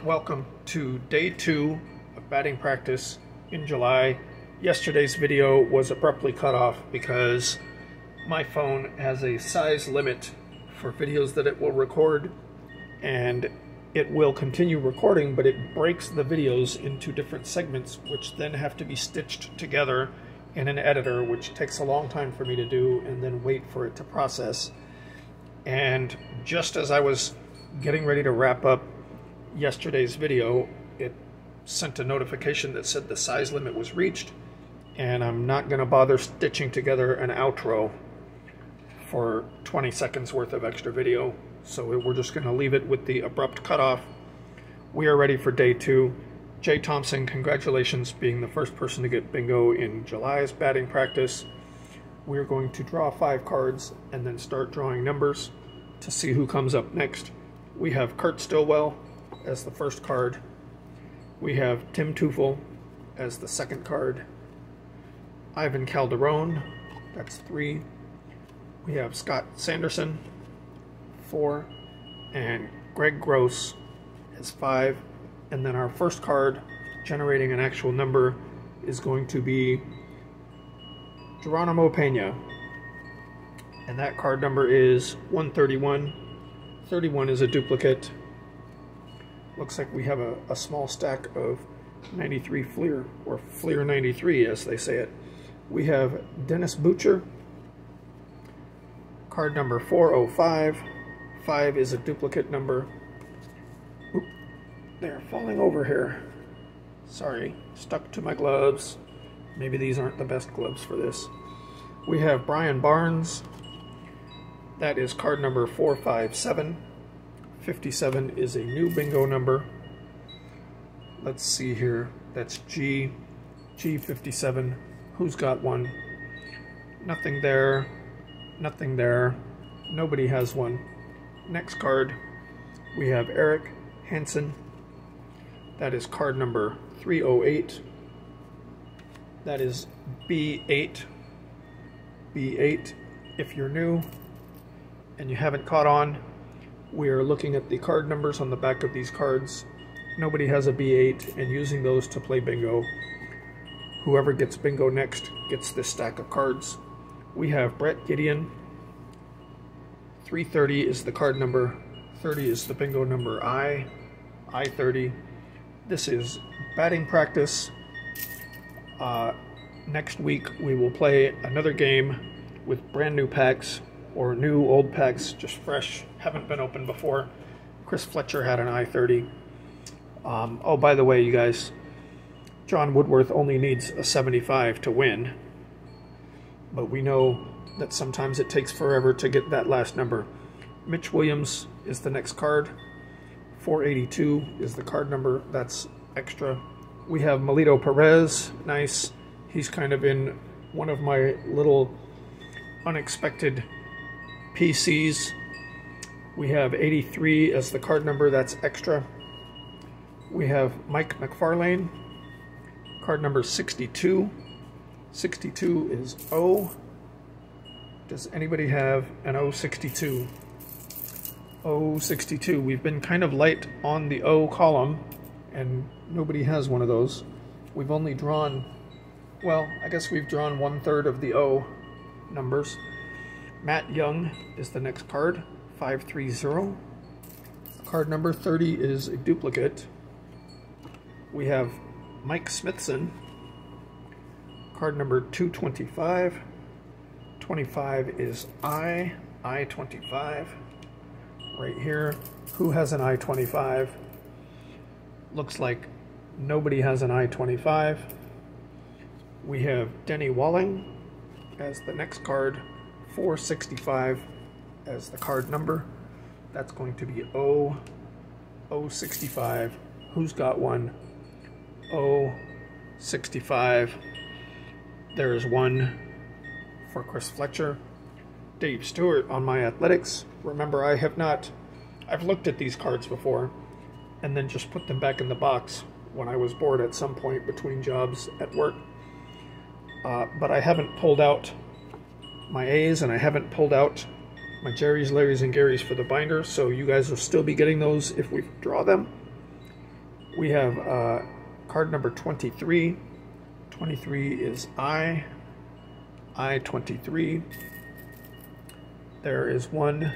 Welcome to day 2 of batting practice in July. Yesterday's video was abruptly cut off because my phone has a size limit for videos that it will record, and it will continue recording, but it breaks the videos into different segments, which then have to be stitched together in an editor, which takes a long time for me to do, and then wait for it to process. And just as I was getting ready to wrap up yesterday's video, it sent a notification that said the size limit was reached, and I'm not going to bother stitching together an outro for 20 seconds worth of extra video, so we're just going to leave it with the abrupt cutoff. We are ready for day 2. Jay Thompson, congratulations being the first person to get bingo in July's batting practice. We're going to draw 5 cards and then start drawing numbers to see who comes up next. We have Kurt Stillwell as the first card. We have Tim Teufel as the second card. Ivan Calderon, that's 3. We have Scott Sanderson, 4. And Greg Gross as 5. And then our first card, generating an actual number, is going to be Geronimo Pena. And that card number is 131. 31 is a duplicate. Looks like we have a small stack of 93 Fleer, or Fleer 93 as they say it. We have Dennis Butcher, card number 405. 5 is a duplicate number. Oop, they're falling over here. Sorry, stuck to my gloves. Maybe these aren't the best gloves for this. We have Brian Barnes. That is card number 457. 57 is a new bingo number. Let's see here. That's G. G57. Who's got one? Nothing there. Nothing there. Nobody has one. Next card, we have Eric Hansen. That is card number 308. That is B8. B8. If you're new and you haven't caught on, we're looking at the card numbers on the back of these cards. Nobody has a B8, and using those to play bingo. Whoever gets bingo next gets this stack of cards. We have Brett Gideon. 330 is the card number. 30 is the bingo number I30. This is batting practice. Next week we will play another game with brand new packs, or new old packs, just fresh, haven't been opened before. Chris Fletcher had an I30. Oh, by the way, you guys, John Woodworth only needs a 75 to win, but we know that sometimes it takes forever to get that last number. Mitch Williams is the next card. 482 is the card number, that's extra. We have Melito Perez, nice. He's kind of in one of my little unexpected PCs. We have 83 as the card number, that's extra. We have Mike McFarlane, card number 62. 62 is O. Does anybody have an 062? 062. We've been kind of light on the O column, and nobody has one of those. We've only drawn, well, I guess we've drawn 1/3 of the O numbers. Matt Young is the next card, 530. Card number 30 is a duplicate. We have Mike Smithson, card number 225. 25 is I25. Right here. Who has an I25? Looks like nobody has an I25. We have Denny Walling as the next card. 465 as the card number. That's going to be O65. Who's got one? O65. There is one for Chris Fletcher. Dave Stewart on my athletics. Remember, I've looked at these cards before and then just put them back in the box when I was bored at some point between jobs at work. But I haven't pulled out my A's, and I haven't pulled out my Jerry's, Larry's, and Gary's for the binder, so you guys will still be getting those if we draw them. We have card number 23. 23 is I-23. There is one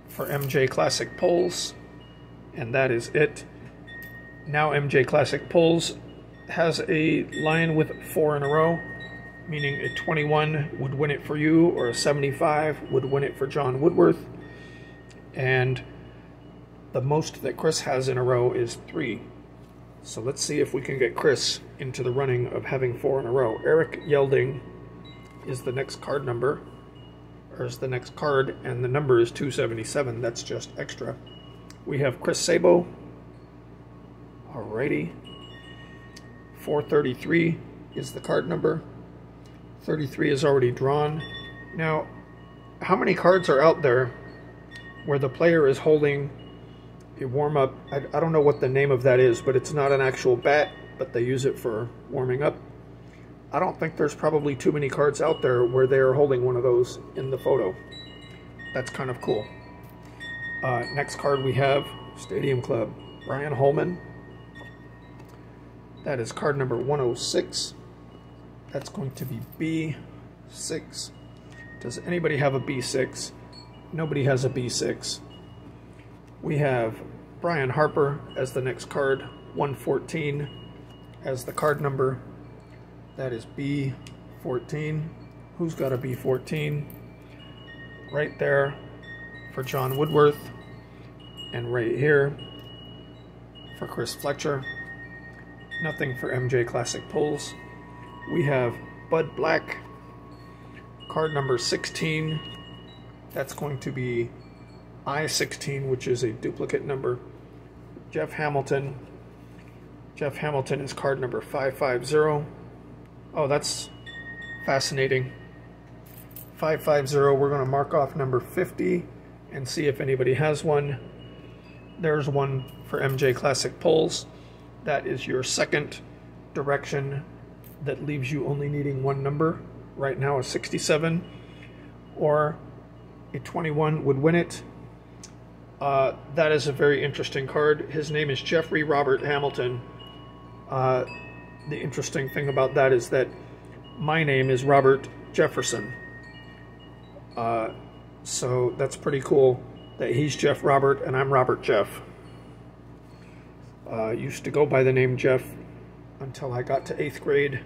for MJ Classic Pulls, and that is it. Now MJ Classic Pulls has a line with 4 in a row, meaning a 21 would win it for you, or a 75 would win it for John Woodworth. And the most that Chris has in a row is 3. So let's see if we can get Chris into the running of having 4 in a row. Eric Yelding is the next card number, or is the next card, and the number is 277. That's just extra. We have Chris Sabo. Alrighty. 433 is the card number. 33 is already drawn. Now, how many cards are out there where the player is holding a warm-up? I don't know what the name of that is, but it's not an actual bat, but they use it for warming up. I don't think there's probably too many cards out there where they're holding one of those in the photo. That's kind of cool. Next card we have Stadium Club, Brian Holman. That is card number 106. That's going to be B6. Does anybody have a B6? Nobody has a B6. We have Brian Harper as the next card, 114 as the card number. That is B14. Who's got a B14? Right there for John Woodworth, and right here for Chris Fletcher. Nothing for MJ Classic Pulls. We have Bud Black, card number 16. That's going to be I-16, which is a duplicate number. Jeff Hamilton. Jeff Hamilton is card number 550. Oh, that's fascinating. 550, we're going to mark off number 50 and see if anybody has one. There's one for MJ Classic Pulls. That is your second direction that leaves you only needing one number. Right now a 67 or a 21 would win it. That is a very interesting card. His name is Jeffrey Robert Hamilton. The interesting thing about that is that my name is Robert Jefferson. So that's pretty cool that he's Jeff Robert and I'm Robert Jeff. Used to go by the name Jeff until I got to 8th grade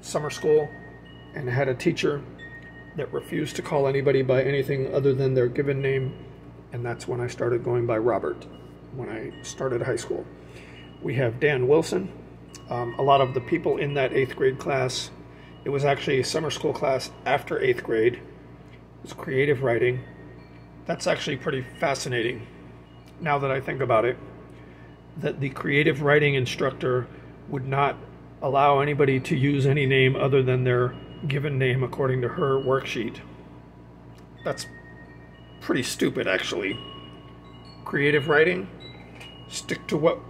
summer school and had a teacher that refused to call anybody by anything other than their given name, and that's when I started going by Robert when I started high school. We have Dan Wilson. A lot of the people in that 8th grade class, it was actually a summer school class after 8th grade. It was creative writing. That's actually pretty fascinating now that I think about it, that the creative writing instructor would not allow anybody to use any name other than their given name according to her worksheet. That's pretty stupid, actually. Creative writing, stick to what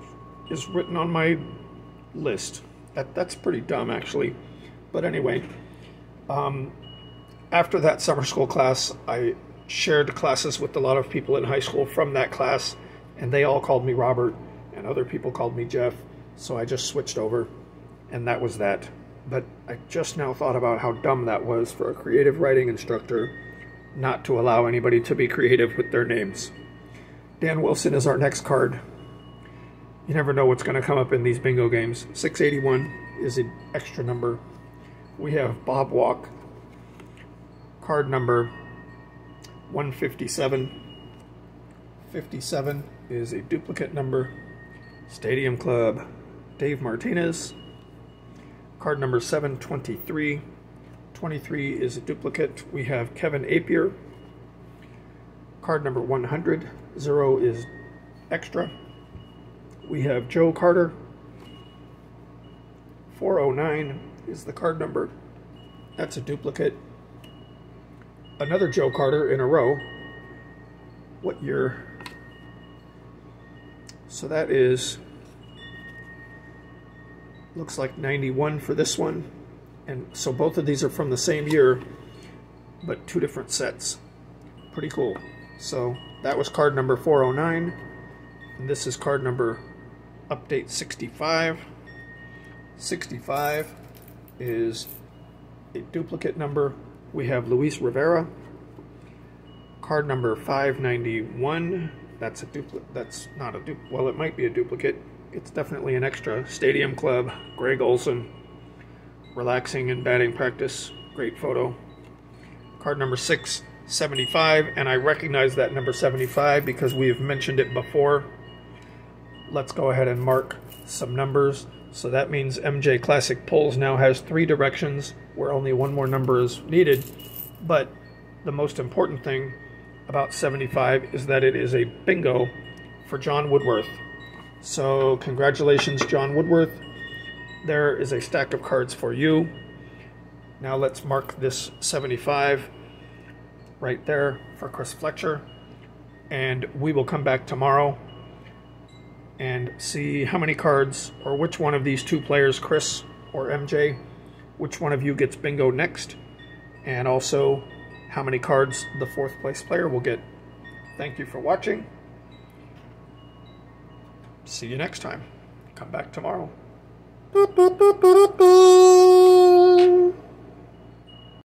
is written on my list. That's pretty dumb, actually. But anyway, after that summer school class, I shared classes with a lot of people in high school from that class, and they all called me Robert, and other people called me Jeff, so I just switched over, and that was that. But I just now thought about how dumb that was for a creative writing instructor not to allow anybody to be creative with their names. Dan Wilson is our next card. You never know what's going to come up in these bingo games. 681 is an extra number. We have Bob Walk, card number 157. 57 is a duplicate number. Stadium Club, Dave Martinez, card number 723. 23 is a duplicate. We have Kevin Apier, card number 100. 0 is extra. We have Joe Carter. 409 is the card number. That's a duplicate. Another Joe Carter in a row. What year? So that is, looks like 91 for this one. And so both of these are from the same year, but two different sets. Pretty cool. So that was card number 409, and this is card number update 65. 65 is a duplicate number. We have Luis Rivera. Card number 591, that's a duplicate. That's not a duplicate. Well, it might be a duplicate. It's definitely an extra. Stadium Club, Greg Olson, relaxing in batting practice. Great photo. Card number 675, and I recognize that number 75 because we have mentioned it before. Let's go ahead and mark some numbers. So that means MJ Classic Pulls now has 3 directions where only one more number is needed. But the most important thing about 75 is that it is a bingo for John Woodworth. So congratulations, John Woodworth. There is a stack of cards for you. Now let's mark this 75 right there for Chris Fletcher. And we will come back tomorrow and see how many cards, or which one of these 2 players, Chris or MJ, which one of you gets bingo next, and also how many cards the 4th place player will get. Thank you for watching. See you next time. Come back tomorrow.